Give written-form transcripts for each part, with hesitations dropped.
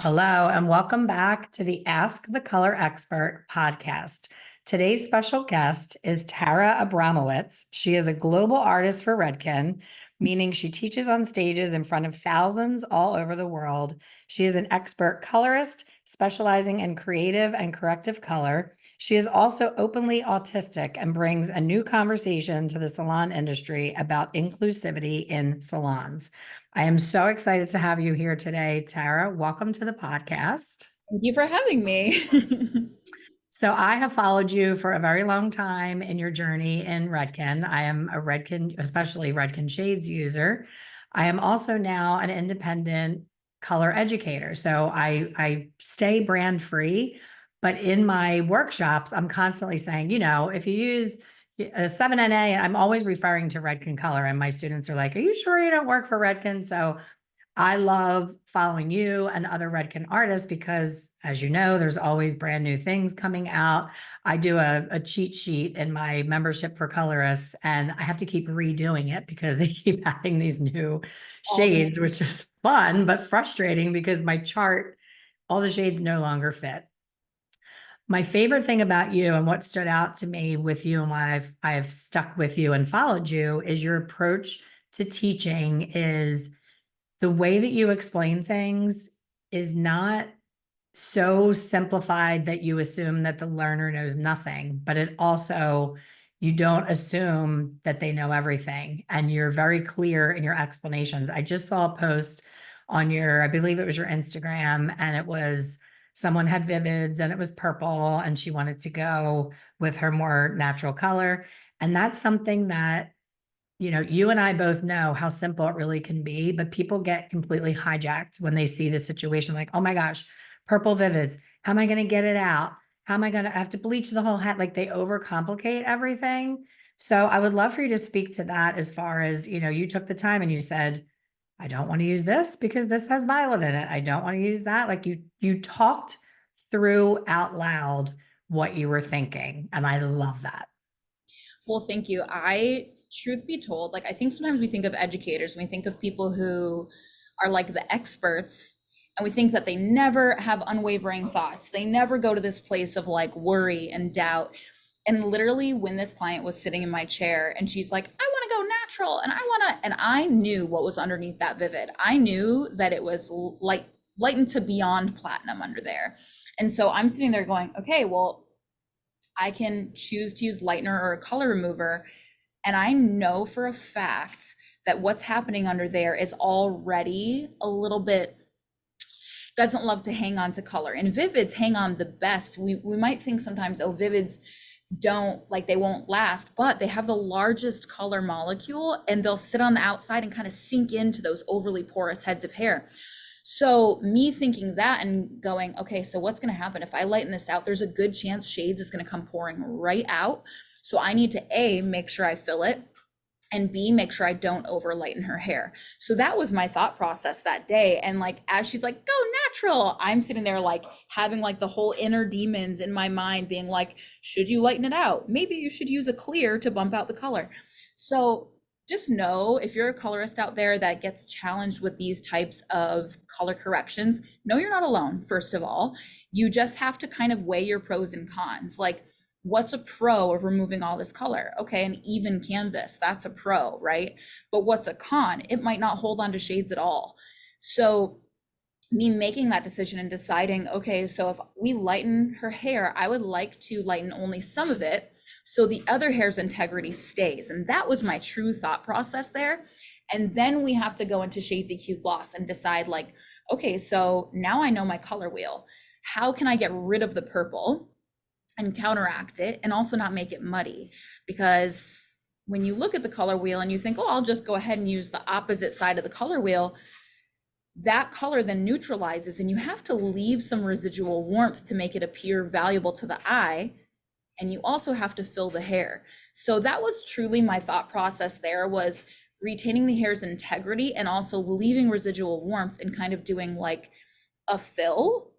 Hello, and welcome back to the Ask the Color Expert podcast. Today's special guest is Tara Abramowicz. She is a global artist for Redken, meaning she teaches on stages in front of thousands all over the world. She is an expert colorist specializing in creative and corrective color. She is also openly autistic and brings a new conversation to the salon industry about inclusivity in salons. I am so excited to have you here today, Tara. Welcome to the podcast. Thank you for having me. So, I have followed you for a very long time in your journey in Redken. I am a Redken, especially Redken Shades user. I am also now an independent color educator. So, I stay brand free, but in my workshops, I'm constantly saying, if you use a 7NA, I'm always referring to Redken Color, and my students are like, "Are you sure you don't work for Redken?" So I love following you and other Redken artists because, as you know, there's always brand new things coming out. I do a cheat sheet in my membership for colorists, and I have to keep redoing it because they keep adding these new All the shades, which is fun but frustrating because my chart, all the shades no longer fit. My favorite thing about you and what stood out to me with you and why I've stuck with you and followed you is your approach to teaching is the way that you explain things is not so simplified that you assume that the learner knows nothing, but it also, you don't assume that they know everything. And you're very clear in your explanations. I just saw a post on your, I believe it was your Instagram, and it was someone had Vivids and it was purple and she wanted to go with her more natural color. And that's something that you and I both know how simple it really can be, but people get completely hijacked when they see the situation like, oh my gosh, purple Vivids. How am I going to get it out? How am I going to have to bleach the whole hat? Like they overcomplicate everything. So I would love for you to speak to that as far as, you took the time and you said, I don't want to use this because this has violet in it. I don't want to use that. Like you talked through out loud what you were thinking. And I love that. Well, thank you. Truth be told, I think sometimes we think of educators, we think of people who are like the experts, and we think that they never have unwavering thoughts. They never go to this place of like worry and doubt. And literally, when this client was sitting in my chair and she's like, I want to go natural and and I knew what was underneath that Vivid. I knew that it was lightened to beyond platinum under there. And so I'm sitting there going, okay, well, I can choose to use lightener or a color remover. And I know for a fact that what's happening under there is already a little bit, doesn't love to hang on to color. And Vivids hang on the best. We might think sometimes, oh, Vivids they won't last, but they have the largest color molecule and they'll sit on the outside and kind of sink into those overly porous heads of hair. So me thinking that and going, okay, so what's going to happen if I lighten this out? There's a good chance shades is going to come pouring right out. So I need to A, make sure I fill it, and B, make sure I don't over lighten her hair. So that was my thought process that day. And as she's like, go natural, I'm sitting there having the whole inner demons in my mind being like, should you lighten it out? Maybe you should use a clear to bump out the color. So just know, if you're a colorist out there that gets challenged with these types of color corrections, know you're not alone, first of all. You just have to kind of weigh your pros and cons. What's a pro of removing all this color? Okay, an even canvas, that's a pro, right? But what's a con? It might not hold on to shades at all. So me making that decision and deciding, okay, so if we lighten her hair, I would like to lighten only some of it so the other hair's integrity stays. And that was my true thought process there. And then we have to go into Shades EQ Gloss and decide okay, so now I know my color wheel. How can I get rid of the purple and counteract it and also not make it muddy? Because when you look at the color wheel and you think, oh, I'll just go ahead and use the opposite side of the color wheel, that color then neutralizes and you have to leave some residual warmth to make it appear valuable to the eye. And you also have to fill the hair. So that was truly my thought process there, was retaining the hair's integrity and also leaving residual warmth and kind of doing a fill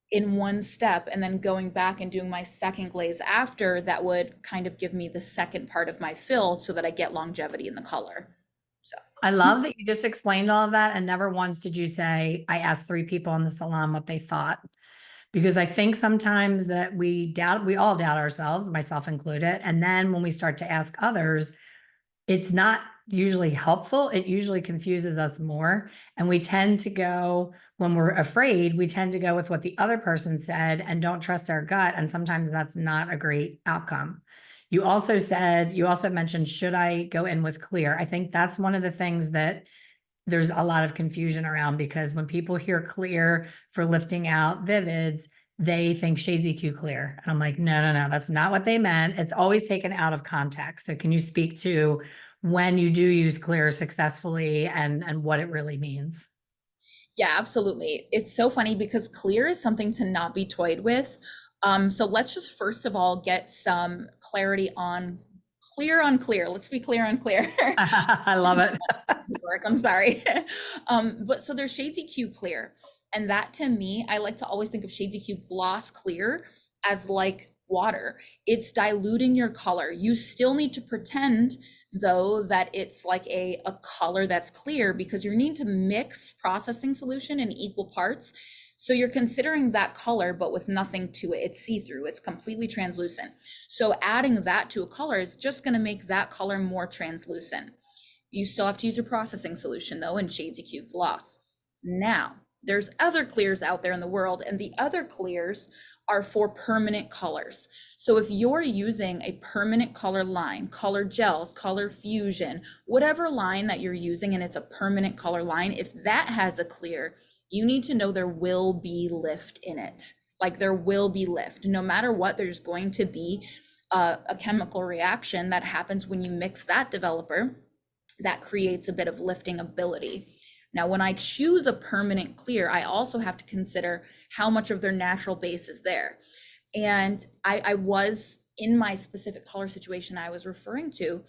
in one step and then going back and doing my second glaze after. That would kind of give me the second part of my fill so that I get longevity in the color. So I love that you just explained all of that and never once did you say, I asked 3 people in the salon what they thought. Because I think sometimes that we all doubt ourselves, myself included. And then when we start to ask others, it's not usually helpful. It usually confuses us more. And we tend to go, when we're afraid, we tend to go with what the other person said and don't trust our gut. And sometimes that's not a great outcome. You also mentioned, should I go in with clear? I think that's one of the things that there's a lot of confusion around because when people hear clear for lifting out vivids, they think shades EQ clear. And I'm like, no, no, no, that's not what they meant. It's always taken out of context. So can you speak to when you do use clear successfully and what it really means? Yeah, absolutely. It's so funny because clear is something to not be toyed with. So let's just first of all get some clarity on clear. Let's be clear on clear. I love it. Work, I'm sorry. But so there's Shades EQ Clear. And that to me, I like to always think of Shades EQ Gloss Clear as like water. It's diluting your color. You still need to pretend though that it's like a color that's clear because you need to mix processing solution in equal parts. So you're considering that color, but with nothing to it. It's see-through, it's completely translucent. So adding that to a color is just gonna make that color more translucent. You still have to use your processing solution though in Shades EQ Gloss. Now, there's other clears out there in the world, and the other clears are for permanent colors. So if you're using a permanent color line, color gels, color fusion, whatever line that you're using, and it's a permanent color line, if that has a clear, you need to know there will be lift in it. Like there will be lift. No matter what, there's going to be a chemical reaction that happens when you mix that developer that creates a bit of lifting ability. Now, when I choose a permanent clear, I also have to consider how much of their natural base is there. And I was in my specific color situation I was referring to,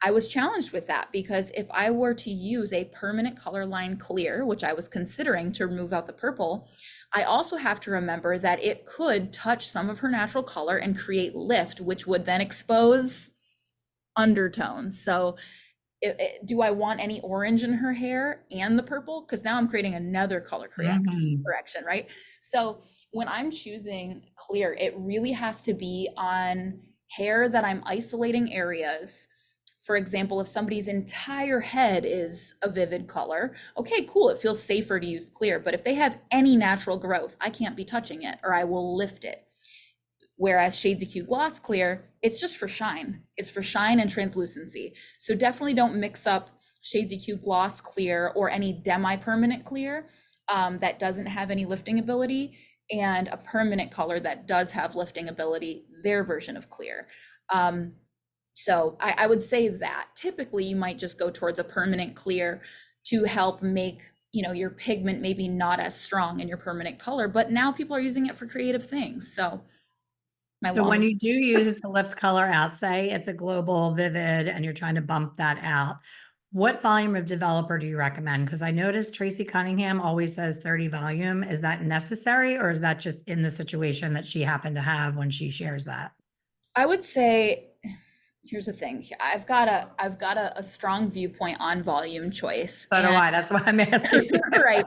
I was challenged with that because if I were to use a permanent color line clear, which I was considering to remove out the purple, I also have to remember that it could touch some of her natural color and create lift, which would then expose undertones. So do I want any orange in her hair and the purple? Because now I'm creating another color correction, right? So when I'm choosing clear, it really has to be on hair that I'm isolating areas. For example, if somebody's entire head is a vivid color, okay, cool, it feels safer to use clear. But if they have any natural growth, I can't be touching it or I will lift it. Whereas Shades EQ Gloss Clear, it's just for shine. It's for shine and translucency. So definitely don't mix up Shades EQ Gloss Clear or any demi-permanent clear that doesn't have any lifting ability and a permanent color that does have lifting ability, their version of clear. So I would say that typically you might just go towards a permanent clear to help make your pigment maybe not as strong in your permanent color, but now people are using it for creative things. So So when you do use it to lift color out, say it's a global vivid and you're trying to bump that out, what volume of developer do you recommend? Because I noticed Tracy Cunningham always says 30 volume. Is that necessary or is that just in the situation that she happened to have when she shares that? I would say, here's the thing. I've got a strong viewpoint on volume choice. So do I. That's why I'm asking. Right.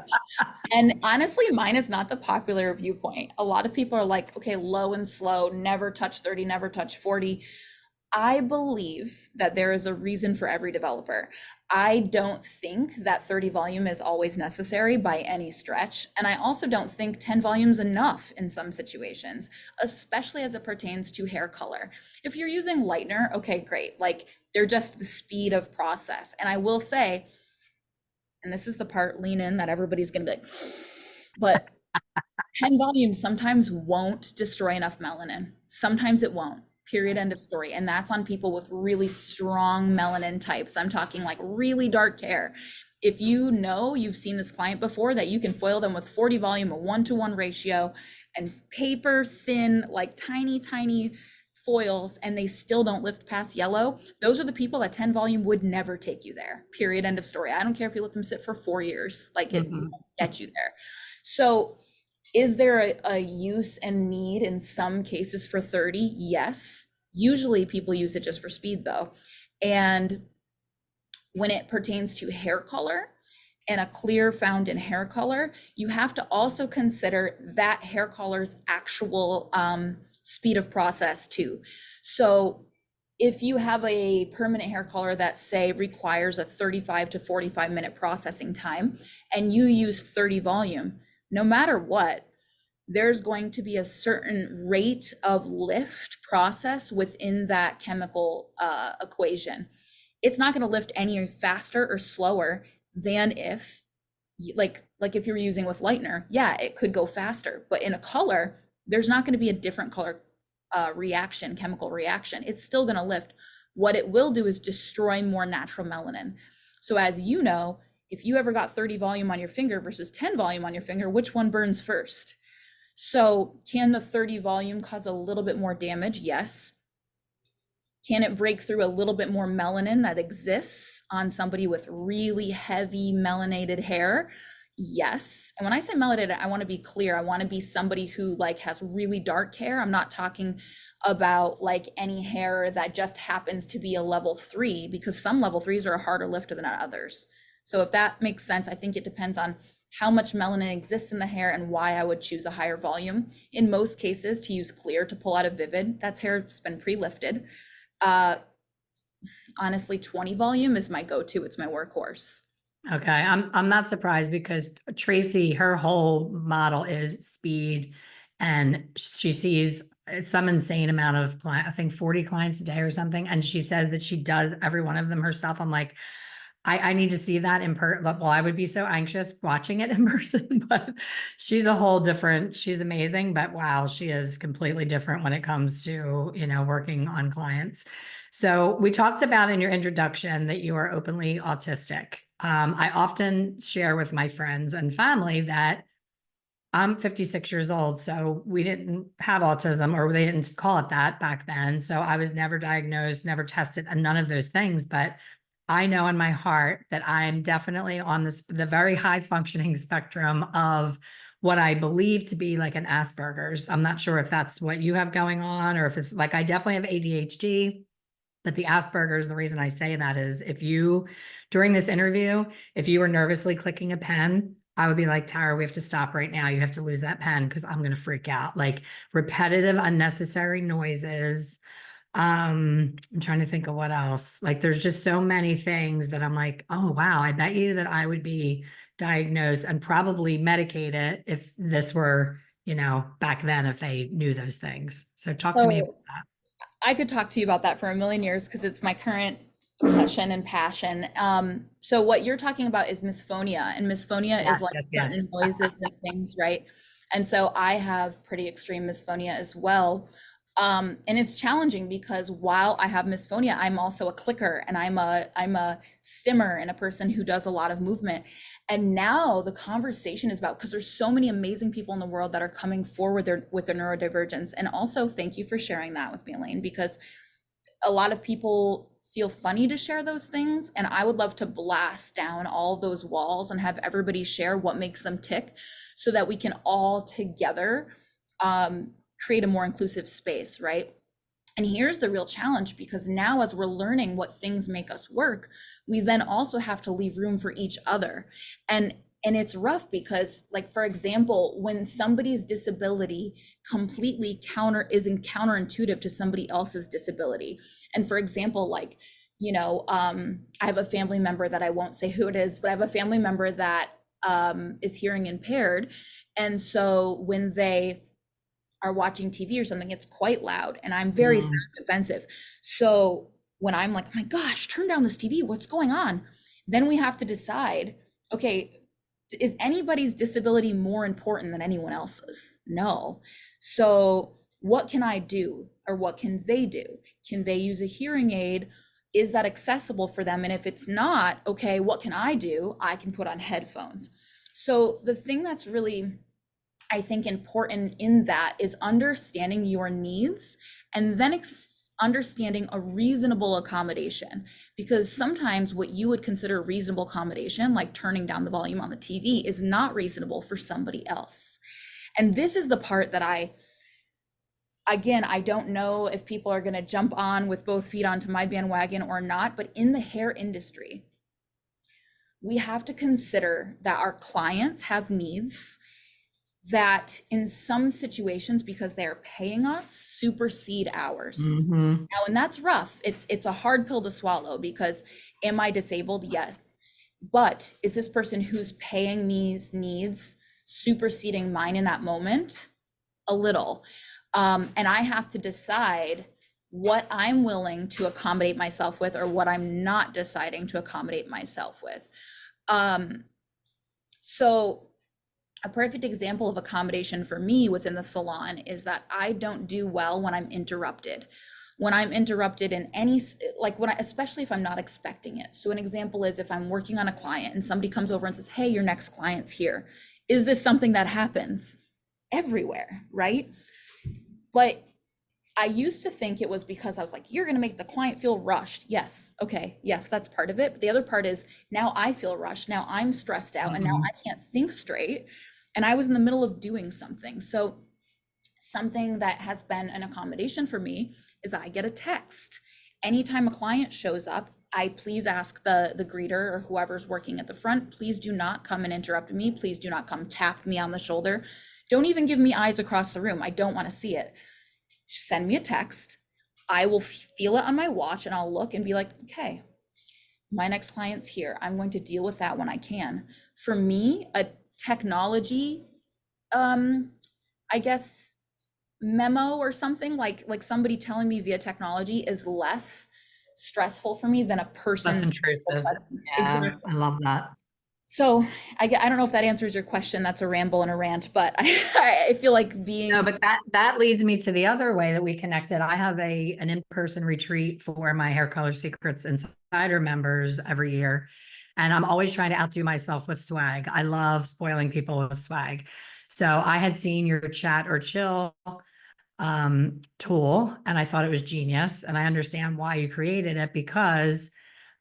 And honestly, mine is not the popular viewpoint. A lot of people are like, okay, low and slow, never touch 30, never touch 40. I believe that there is a reason for every developer. I don't think that 30 volume is always necessary by any stretch. And I also don't think 10 volume is enough in some situations, especially as it pertains to hair color. If you're using lightener, okay, great. Like they're just the speed of process. And I will say, and this is the part, lean in, that everybody's gonna be like, but 10 volume sometimes won't destroy enough melanin. Sometimes it won't. Period, end of story. And that's on people with really strong melanin types. I'm talking like really dark hair. If you know you've seen this client before, that you can foil them with 40 volume, a 1-to-1 ratio, and paper thin, like tiny, tiny foils, and they still don't lift past yellow, those are the people that 10 volume would never take you there. Period, end of story. I don't care if you let them sit for 4 years, like it won't get you there. So is there a use and need in some cases for 30? Yes. Usually people use it just for speed though. And when it pertains to hair color and a clear found in hair color, you have to also consider that hair color's actual speed of process too. So if you have a permanent hair color that say requires a 35 to 45 minute processing time and you use 30 volume, no matter what, there's going to be a certain rate of lift process within that chemical equation. It's not going to lift any faster or slower than if like if you're using with lightener, yeah, it could go faster, but in a color, there's not going to be a different color reaction, chemical reaction. It's still going to lift. What it will do is destroy more natural melanin. So as you know, if you ever got 30 volume on your finger versus 10 volume on your finger, which one burns first? So can the 30 volume cause a little bit more damage? Yes. Can it break through a little bit more melanin that exists on somebody with really heavy melanated hair? Yes. And when I say melanated, I want to be clear. I want to be somebody who like has really dark hair. I'm not talking about like any hair that just happens to be a level 3, because some level 3s are a harder lifter than others. So if that makes sense, I think it depends on how much melanin exists in the hair and why I would choose a higher volume. In most cases, to use clear to pull out a vivid, that's hair that's been pre-lifted. Honestly, 20 volume is my go-to. It's my workhorse. Okay, I'm not surprised because Tracy, her whole model is speed, and she sees some insane amount of I think 40 clients a day or something, and she says that she does every one of them herself. I'm like, I need to see that in person. Well, I would be so anxious watching it in person, but she's a whole different, she's amazing, but wow, she is completely different when it comes to, working on clients. So we talked about in your introduction that you are openly autistic. I often share with my friends and family that I'm 56 years old, so we didn't have autism, or they didn't call it that back then. So I was never diagnosed, never tested, and none of those things. But I know in my heart that I'm definitely on the very high functioning spectrum of what I believe to be like an Asperger's. I'm not sure if that's what you have going on, or if it's like I definitely have ADHD. But the Asperger's, the reason I say that is during this interview, if you were nervously clicking a pen, I would be like, Tara, we have to stop right now. You have to lose that pen because I'm going to freak out. Like repetitive, unnecessary noises. I'm trying to think of what else. Like there's just so many things that I'm like, oh, wow, I bet you that I would be diagnosed and probably medicated if this were, back then, if they knew those things. So talk to me about So I could talk to you about that for a million years because it's my current obsession and passion. So what you're talking about is misphonia, and misphonia that. is like Yes, yes, certain yes. noises and things, right? And so I have pretty extreme misphonia as well. And it's challenging because while I have misphonia, I'm also a clicker, and I'm a stimmer and a person who does a lot of movement. And now the conversation is about, because there's so many amazing people in the world that are coming forward with their neurodivergence. And also thank you for sharing that with me, Elaine, because a lot of people feel funny to share those things. And I would love to blast down all those walls and have everybody share what makes them tick so that we can all together create a more inclusive space, right? And here's the real challenge, because now as we're learning what things make us work, we then also have to leave room for each other. And it's rough because, like, for example, when somebody's disability completely isn't counterintuitive to somebody else's disability. And for example, like, I have a family member that I won't say who it is, but I have a family member that is hearing impaired. And so when they are watching TV or something, it's quite loud, and I'm very sound defensive. So when I'm like, oh my gosh, turn down this TV, what's going on? Then we have to decide, okay, is anybody's disability more important than anyone else's? No. So what can I do, or what can they do? Can they use a hearing aid? Is that accessible for them? And if it's not, okay, what can I do? I can put on headphones. So the thing that's really, I think, important in that is understanding your needs, and then understanding a reasonable accommodation. Because sometimes what you would consider a reasonable accommodation, like turning down the volume on the TV, is not reasonable for somebody else. And this is the part that I don't know if people are going to jump on with both feet onto my bandwagon or not, but in the hair industry, we have to consider that our clients have needs that in some situations, because they're paying us, supersede ours. Mhm. Now, and that's rough. It's a hard pill to swallow because am I disabled? Yes. But is this person who's paying me's needs superseding mine in that moment? A little. And I have to decide what I'm willing to accommodate myself with or what I'm not deciding to accommodate myself with. So a perfect example of accommodation for me within the salon is that I don't do well when I'm interrupted. When I'm interrupted in any, like when I, especially if I'm not expecting it. So an example is if I'm working on a client and somebody comes over and says, hey, your next client's here. Is this something that happens everywhere, right? But I used to think it was because I was like, you're going to make the client feel rushed. Yes. Okay. Yes, that's part of it. But the other part is now I feel rushed. Now I'm stressed out and now I can't think straight. And I was in the middle of doing something. So something that has been an accommodation for me is that I get a text. Anytime a client shows up, I please ask the greeter or whoever's working at the front, please do not come and interrupt me. Please do not come tap me on the shoulder. Don't even give me eyes across the room. I don't want to see it. Send me a text. I will feel it on my watch and I'll look and be like, okay, my next client's here. I'm going to deal with that when I can. For me, a technology, I guess, memo or something like somebody telling me via technology is less stressful for me than a Less person's intrusive. presence. Yeah, Exactly. I love that. So I don't know if that answers your question. That's a ramble and a rant, but I feel like being No, but that leads me to the other way that we connected. I have an in-person retreat for my Hair Color Secrets Insider members every year. And I'm always trying to outdo myself with swag. I love spoiling people with swag. So I had seen your chat or chill tool and I thought it was genius. And I understand why you created it because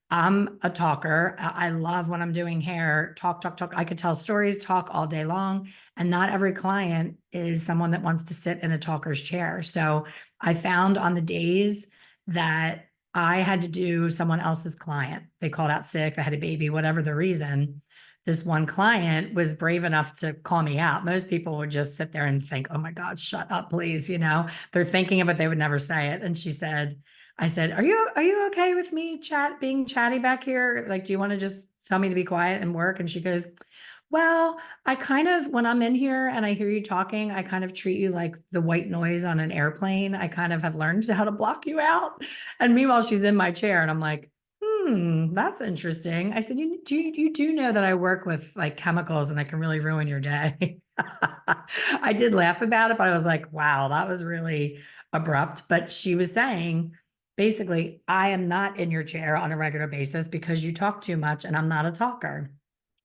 I'm a talker. I love when I'm doing hair, talk, talk, talk. I could tell stories, talk all day long. And not every client is someone that wants to sit in a talker's chair. So I found on the days that I had to do someone else's client, they called out sick, they had a baby, whatever the reason. This one client was brave enough to call me out. Most people would just sit there and think, oh my God, shut up, please. You know, they're thinking it, but they would never say it. And she said, I said, are you okay with me being chatty back here? Like, do you want to just tell me to be quiet and work? And she goes, well, I kind of, when I'm in here and I hear you talking, I kind of treat you like the white noise on an airplane. I kind of have learned how to block you out. And meanwhile, she's in my chair and I'm like, that's interesting. I said, you do know that I work with like chemicals and I can really ruin your day. I did laugh about it, but I was like, wow, that was really abrupt. But she was saying, basically, I am not in your chair on a regular basis because you talk too much and I'm not a talker.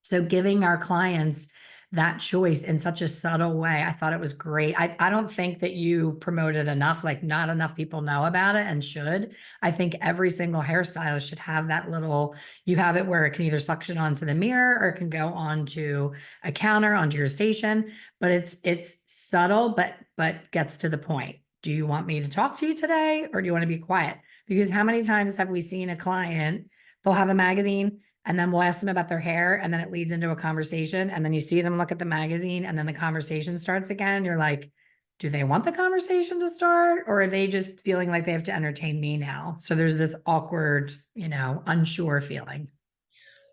So giving our clients that choice in such a subtle way, I thought it was great. I don't think that you promote it enough, like not enough people know about it and should. I think every single hairstylist should have that little, you have it where it can either suction onto the mirror or it can go onto a counter, onto your station, but it's subtle, but gets to the point. Do you want me to talk to you today or do you want to be quiet? Because how many times have we seen a client, they'll have a magazine and then we'll ask them about their hair and then it leads into a conversation and then you see them look at the magazine and then the conversation starts again. You're like, do they want the conversation to start or are they just feeling like they have to entertain me now? So there's this awkward, unsure feeling.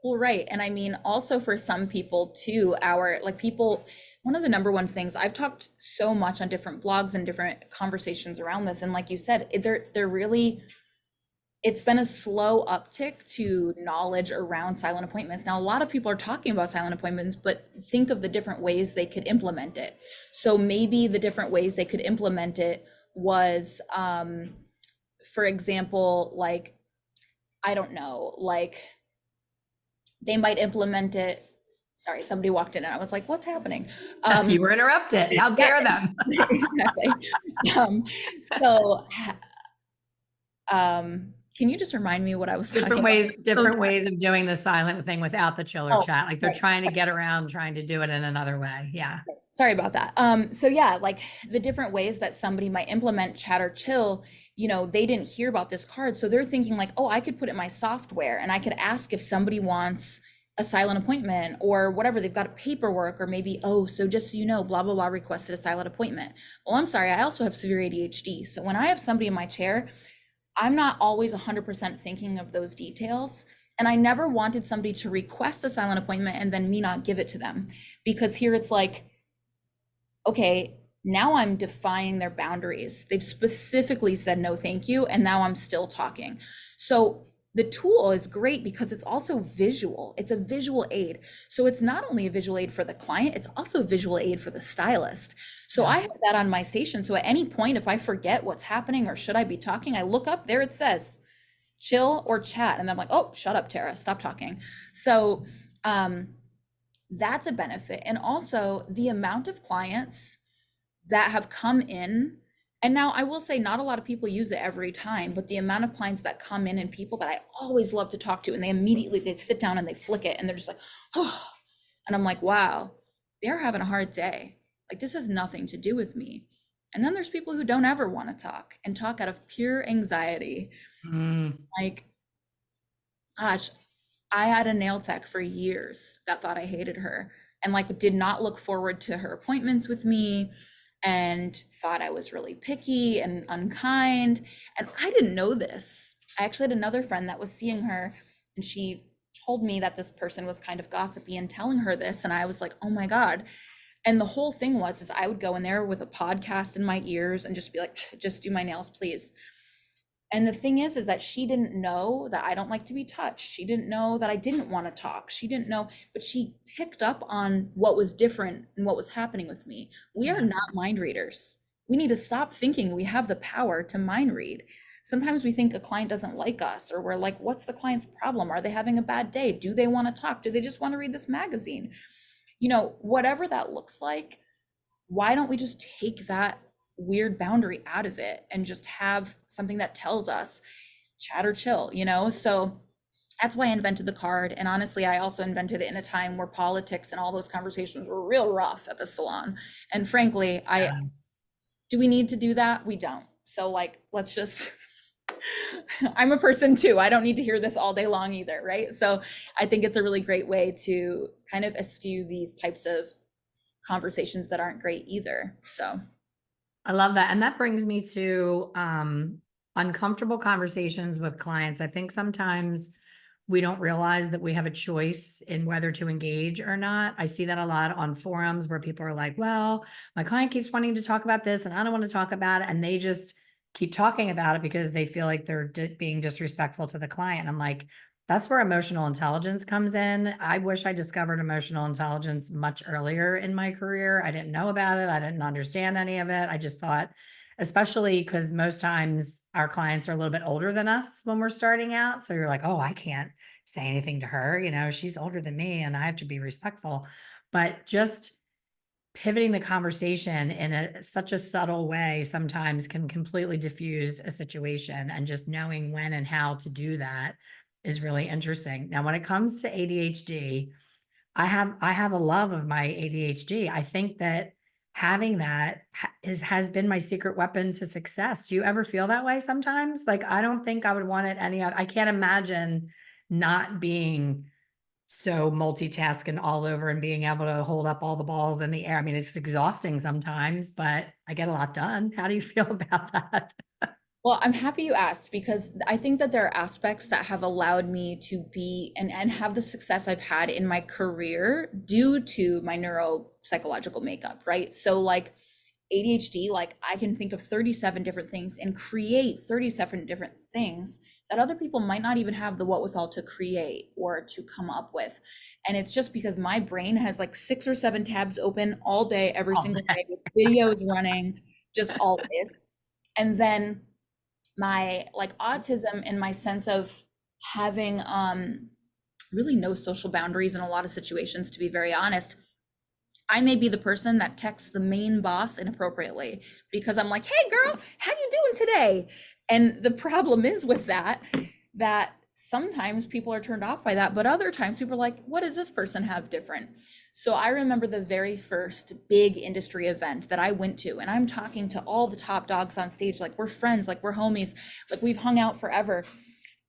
Well, right. And I mean, also for some people too, one of the number one things I've talked so much on different blogs and different conversations around this. And like you said, they're really, it's been a slow uptick to knowledge around silent appointments. Now, a lot of people are talking about silent appointments, but think of the different ways they could implement it. So maybe the different ways they could implement it was, for example, like, I don't know, like, they might implement it. Sorry, somebody walked in and I was like, what's happening? You were interrupted. How dare them? Exactly. Um, so, can you just remind me what I was talking about? Different ways of doing the silent thing without the chill or Oh, chat. Like they're right. trying to get around, trying to do it in another way. Yeah. Sorry about that. So yeah, like the different ways that somebody might implement chat or chill, they didn't hear about this card. So they're thinking like, oh, I could put it in my software and I could ask if somebody wants a silent appointment or whatever. They've got paperwork, or maybe, oh, so just so you know, blah, blah, blah, requested a silent appointment. Well, I'm sorry, I also have severe ADHD. So when I have somebody in my chair, I'm not always 100% thinking of those details. And I never wanted somebody to request a silent appointment and then me not give it to them. Because here it's like, okay, now I'm defying their boundaries. They've specifically said no, thank you. And now I'm still talking. So the tool is great because it's also visual. It's a visual aid. So it's not only a visual aid for the client, it's also a visual aid for the stylist. So I Yes. have that on my station. So at any point, if I forget what's happening or should I be talking, I look up, there it says chill or chat. And I'm like, oh, shut up, Tara, stop talking. So that's a benefit. And also the amount of clients that have come in, and now I will say not a lot of people use it every time, but the amount of clients that come in and people that I always love to talk to, and they sit down and they flick it and they're just like, oh, and I'm like, wow, they're having a hard day. Like, this has nothing to do with me. And then there's people who don't ever want to talk and talk out of pure anxiety. Mm. Like, gosh, I had a nail tech for years that thought I hated her and like did not look forward to her appointments with me and thought I was really picky and unkind. And I didn't know this. I actually had another friend that was seeing her, and she told me that this person was kind of gossipy and telling her this. And I was like, oh my God. And the whole thing was, is I would go in there with a podcast in my ears and just be like, just do my nails, please. And the thing is that she didn't know that I don't like to be touched. She didn't know that I didn't want to talk. She didn't know, but she picked up on what was different and what was happening with me. We are Yeah. not mind readers. We need to stop thinking we have the power to mind read. Sometimes we think a client doesn't like us, or we're like, what's the client's problem? Are they having a bad day? Do they want to talk? Do they just want to read this magazine? You know, whatever that looks like, why don't we just take that weird boundary out of it and just have something that tells us chat or chill, you know? So that's why I invented the card. And honestly, I also invented it in a time where politics and all those conversations were real rough at the salon. And frankly, I Yes. do we need to do that? We don't. So like, let's just I'm a person too. I don't need to hear this all day long either, right? So I think it's a really great way to kind of eschew these types of conversations that aren't great either. So I love that. And that brings me to uncomfortable conversations with clients. I think sometimes we don't realize that we have a choice in whether to engage or not. I see that a lot on forums where people are like, well, my client keeps wanting to talk about this and I don't want to talk about it. And they just keep talking about it because they feel like they're being disrespectful to the client. I'm like, that's where emotional intelligence comes in. I wish I discovered emotional intelligence much earlier in my career. I didn't know about it. I didn't understand any of it. I just thought, especially because most times our clients are a little bit older than us when we're starting out. So you're like, oh, I can't say anything to her. You know, she's older than me and I have to be respectful. But just pivoting the conversation in such a subtle way sometimes can completely diffuse a situation, and just knowing when and how to do that is really interesting. Now, when it comes to ADHD, I have a love of my ADHD. I think that having that has been my secret weapon to success. Do you ever feel that way sometimes? Like, I don't think I would want it I can't imagine not being so multitasking all over and being able to hold up all the balls in the air. I mean, it's exhausting sometimes, but I get a lot done. How do you feel about that? well, I'm happy you asked because I think that there are aspects that have allowed me to be and have the success I've had in my career due to my neuropsychological makeup, right? So like ADHD, like I can think of 37 different things and create 37 different things that other people might not even have the wherewithal to create or to come up with. And it's just because my brain has like 6 or 7 tabs open all day, every All single day. day with videos running, just always. And then my like autism and my sense of having really no social boundaries in a lot of situations, to be very honest. I may be the person that texts the main boss inappropriately because I'm like, hey girl, how you doing today? And the problem is with that, that sometimes people are turned off by that, but other times people are like, what does this person have different? So I remember the very first big industry event that I went to, and I'm talking to all the top dogs on stage, like we're friends, like we're homies, like we've hung out forever.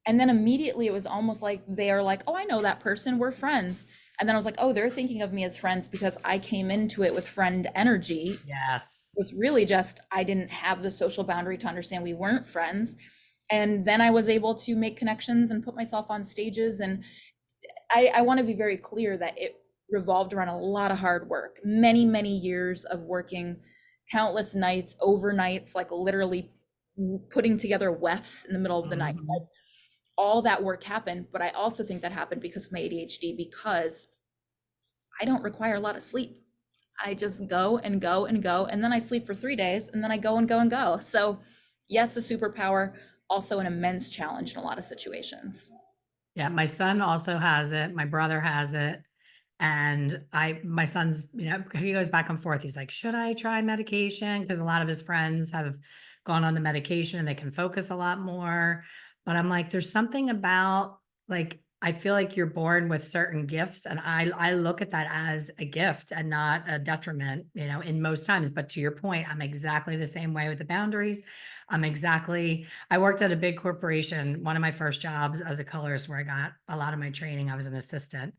And then immediately it was almost like they're like, oh, I know that person, we're friends. And then I was like, oh, they're thinking of me as friends because I came into it with friend energy. Yes. It's really just I didn't have the social boundary to understand we weren't friends. And then I was able to make connections and put myself on stages. And I want to be very clear that it revolved around a lot of hard work, many, many years of working countless nights, overnights, like literally putting together wefts in the middle of the night. Mhm. All that work happened, but I also think that happened because of my ADHD, because I don't require a lot of sleep. I just go and go and go, and then I sleep for 3 days, and then I go and go and go. So, yes, a superpower, also an immense challenge in a lot of situations. Yeah, my son also has it. My brother has it. And my son's, he goes back and forth. He's like, should I try medication? Because a lot of his friends have gone on the medication and they can focus a lot more. But I'm like, there's something about like, I feel like you're born with certain gifts. And I look at that as a gift and not a detriment, in most times. But to your point, I'm exactly the same way with the boundaries. I worked at a big corporation. One of my first jobs as a colorist where I got a lot of my training, I was an assistant,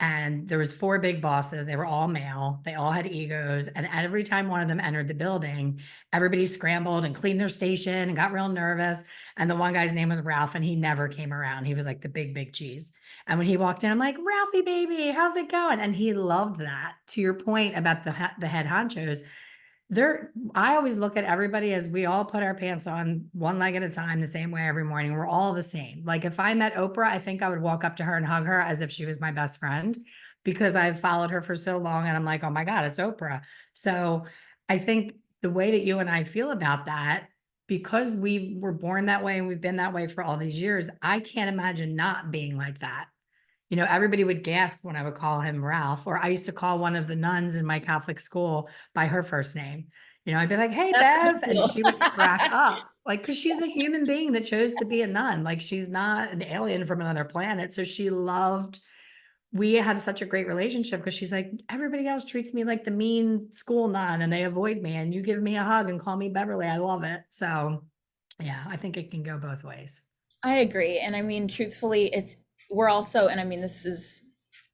and there was 4 big bosses. They were all male. They all had egos. And every time one of them entered the building, everybody scrambled and cleaned their station and got real nervous. And the one guy's name was Ralph, and he never came around. He was like the big, big cheese. And when he walked in, I'm like, Ralphie, baby, how's it going? And he loved that. To your point about the head honchos, I always look at everybody as we all put our pants on one leg at a time, the same way every morning. We're all the same. Like if I met Oprah, I think I would walk up to her and hug her as if she was my best friend, because I've followed her for so long and I'm like, oh my God, it's Oprah. So I think the way that you and I feel about that, because we were born that way and we've been that way for all these years, I can't imagine not being like that. Everybody would gasp when I would call him Ralph, or I used to call one of the nuns in my Catholic school by her first name. I'd be like, hey, That's so Bev. And cool. she would crack up, like, because she's a human being that chose to be a nun. Like, she's not an alien from another planet. So we had such a great relationship because she's like, everybody else treats me like the mean school nun and they avoid me. And you give me a hug and call me Beverly. I love it. So, yeah, I think it can go both ways. I agree. And I mean, truthfully, we're also, and I mean, this is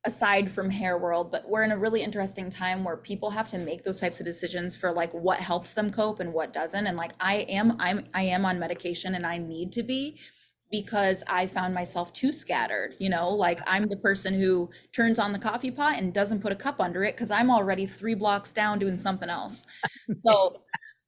aside from hair world, but we're in a really interesting time where people have to make those types of decisions for like what helps them cope and what doesn't. And like I am on medication and I need to be, because I found myself too scattered, like I'm the person who turns on the coffee pot and doesn't put a cup under it because I'm already 3 blocks down doing something else. So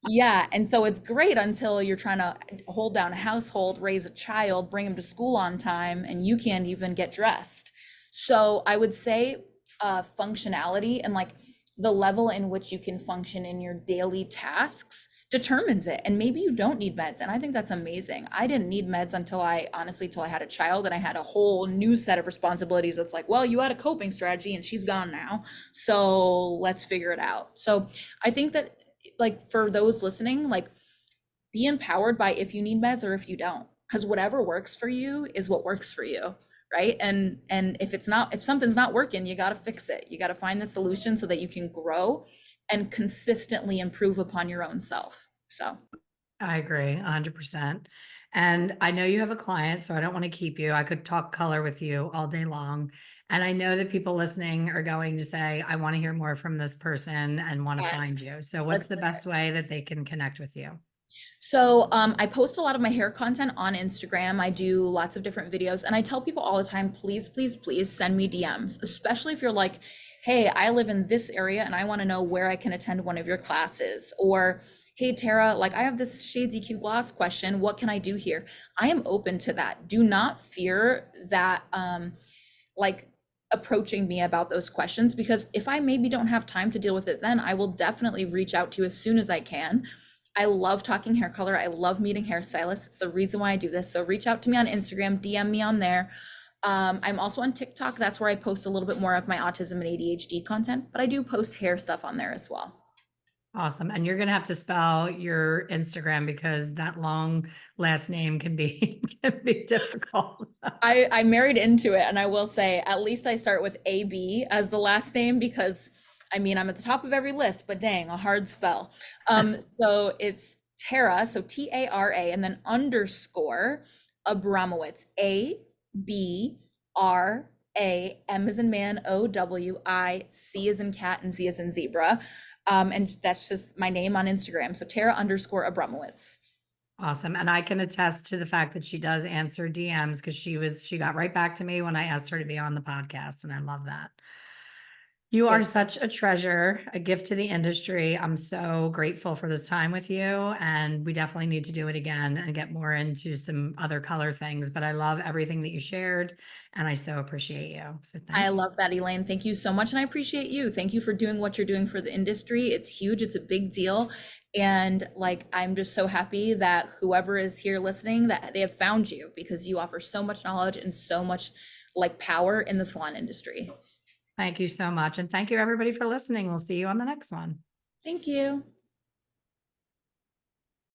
yeah, and so it's great until you're trying to hold down a household, raise a child, bring him to school on time, and you can't even get dressed. So I would say functionality and like the level in which you can function in your daily tasks determines it. And maybe you don't need meds. And I think that's amazing. I didn't need meds until till I had a child and I had a whole new set of responsibilities that's like, well, you had a coping strategy and she's gone now. So let's figure it out. So I think that like for those listening, like be empowered by if you need meds or if you don't, because whatever works for you is what works for you, right? And if something's not working, you got to fix it. You got to find the solution so that you can grow and consistently improve upon your own self. So I agree 100%. And I know you have a client, so I don't want to keep you. I could talk color with you all day long. And I know that people listening are going to say, I want to hear more from this person and want to find yes, you. So what's let's the best way that they can connect with you? So I post a lot of my hair content on Instagram. I do lots of different videos, and I tell people all the time, please, please, please send me DMs, especially if you're like, hey, I live in this area and I want to know where I can attend one of your classes. Or, hey, Tara, like I have this Shades EQ gloss question. What can I do here? I am open to that. Do not fear that, like, approaching me about those questions, because if I maybe don't have time to deal with it then, I will definitely reach out to you as soon as I can. I love talking hair color. I love meeting hairstylists. It's the reason why I do this. So reach out to me on Instagram, DM me on there. I'm also on TikTok. That's where I post a little bit more of my autism and ADHD content, but I do post hair stuff on there as well. Awesome. And you're going to have to spell your Instagram because that long last name can be can be difficult. I married into it, and I will say at least I start with AB as the last name because I mean I'm at the top of every list, but dang, a hard spell. So it's Tara, so Tara, and then underscore Abramowicz, A-B-R-A-M as in man, O-W-I-C as in cat, and Z as in zebra. And that's just my name on Instagram. So Tara_Abramowicz. Awesome. And I can attest to the fact that she does answer DMs because she got right back to me when I asked her to be on the podcast. And I love that. You are Good. such a treasure, a gift to the industry. I'm so grateful for this time with you. And we definitely need to do it again and get more into some other color things. But I love everything that you shared and I so appreciate you. So I thank you. love that, Elaine. Thank you so much. And I appreciate you. Thank you for doing what you're doing for the industry. It's huge. It's a big deal. And like, I'm just so happy that whoever is here listening, that they have found you because you offer so much knowledge and so much like power in the salon industry. Thank you so much. And thank you everybody for listening. We'll see you on the next one. Thank you.